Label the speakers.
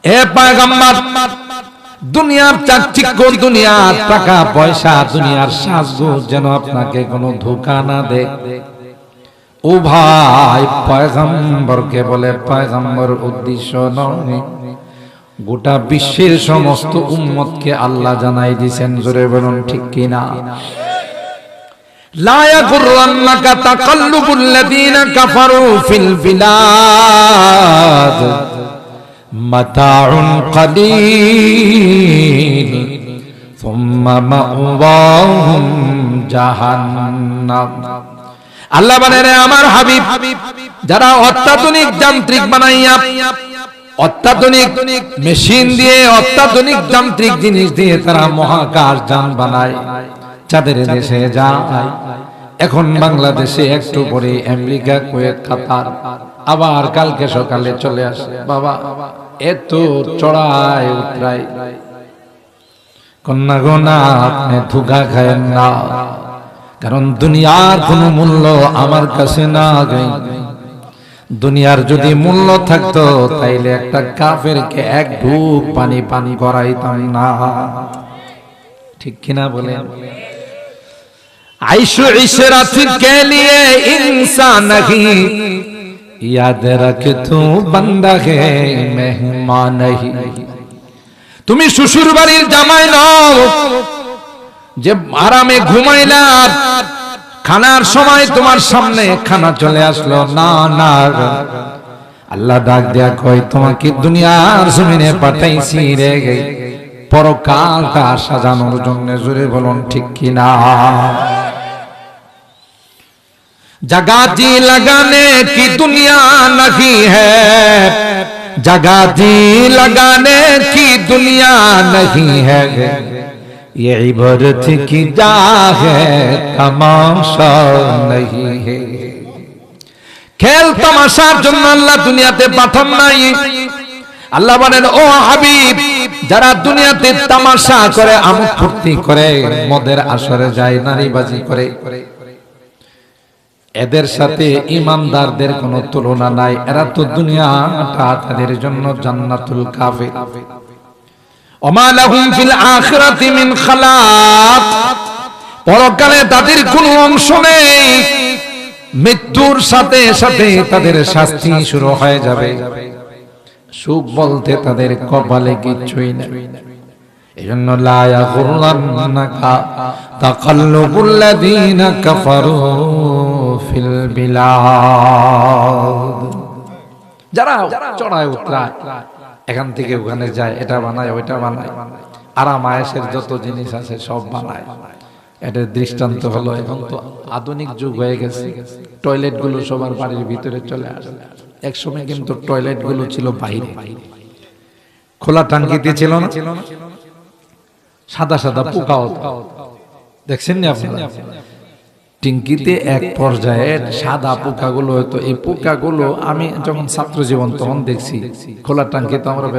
Speaker 1: হে পয়গম্বর, দুনিয়ার চাকচিক্য, দুনিয়ার টাকা পয়সা, দুনিয়ার সাজগোজ যেন আপনাকে কোনো ধোঁকা না দেয়। ও ভাই, পয়গম্বরকে বলে পয়গম্বর উদ্দেশ্য নয়, গোটা বিশ্বের সমস্ত উম্মতকে আল্লাহ জানাই দিয়েছেন। জোরে বলুন ঠিক কিনা? লা ইয়াগুররান্নাকা তাকাল্লুবুল লাযীনা কাফারু ফিল বিলাদ মাতাউন কালীল সুম্মা মাওয়াহুম জাহান্নাম। আল্লাহ বলেন, আমার হাবিব, যারা অত্যাধুনিক যান্ত্রিক বানাইয়া, অত্যাধুনিক মেশিন দিয়ে, অত্যাধুনিক যান্ত্রিক জিনিস দিয়ে তারা মহাকাশ যান বানায়, চাঁদের দেশে যায়। এখন বাংলাদেশে একটু পরে আমেরিকা, কুয়েত, কাতার, আবার কালকে সকালে চলে আসে। বাবা, এত চড়াই উতরাই কন্যা গোনা, আপনি ধোঁকা খায়েন না, কারণ দুনিয়ার কোনো মূল্য আমার কাছে না। দুনিয়ার যদি মূল্য থাকতো তাইলে একটা কাফেরকে এক ঢুক পানি পানি করাইতাম না। ঠিক কিনা বলেন? आइशो इशरत के लिए इंसान नहीं, याद रख तू बंदा है मेहमान नहीं। তুমি শ্বশুর বাড়ির জামাই নও যে আরামে ঘুমাইলা, খানার সময় তোমার সামনে খানা চলে আসলো। না না, আল্লাহ ডাক দেয়া কয়, তোমাকে দুনিয়ার জমিনে পাঠাইছি রে পরকালটা সাজানোর জন্য। জোরে বলুন ঠিক কিনা? जगह जी लगाने की दुनिया नहीं है, जगह जी लगाने की दुनिया नहीं है, ये इबारत की जा है तमाशा नहीं है। खेल तमाशार জন্য আল্লাহ দুনিয়াতে পাঠান নাই। আল্লাহ বলেন, ও হাবিব, যারা দুনিয়াতে তামাশা করে, আমোদ ফুর্তি করে, মদের আসরে যায়, নারীবাজি করে, এদের সাথে ইমানদারদের কোনো তুলনা নাই। এরা তো দুনিয়াটা তাদের জন্য জান্নাতুল কাফির। ওমা লাহুম ফিল আখিরাতি মিন খালাক, পরকালে তাদের কোনো অংশ নেই। মৃত্যুর সাথে সাথে তাদের শাস্তি শুরু হয়ে যাবে। সুখ বলতে তাদের কপালে কিছুই নেই। এজন্য লা ইয়াগুররান্নাকা তাকাল্লুবুল লাযীনা কাফারু ফিল বিলাদ। যারা চড়ায় উতরায়, এখান থেকে ওখানে যায়, এটা বানায়, ওইটা বানায়, আরাম আয়েশের যত জিনিস আছে সব বানায়। এটার দৃষ্টান্ত হলো, এখন তো আধুনিক যুগ হয়ে গেছে, টয়লেট গুলো সবার বাড়ির ভিতরে চলে আসে। একসময় কিন্তু টয়লেট গুলো ছিল বাইরে, খোলা টাঙ্কিতে ছিল না, সাদা সাদা পোকা দেখছেন না আপনারা? টিঙ্কিতে এক পর্যায়ে সাদা পোকাগুলো হতো। এই পোকাগুলো আমি যখন ছাত্র জীবন তখন দেখছি, খোলা টাঙ্কিতে আমরা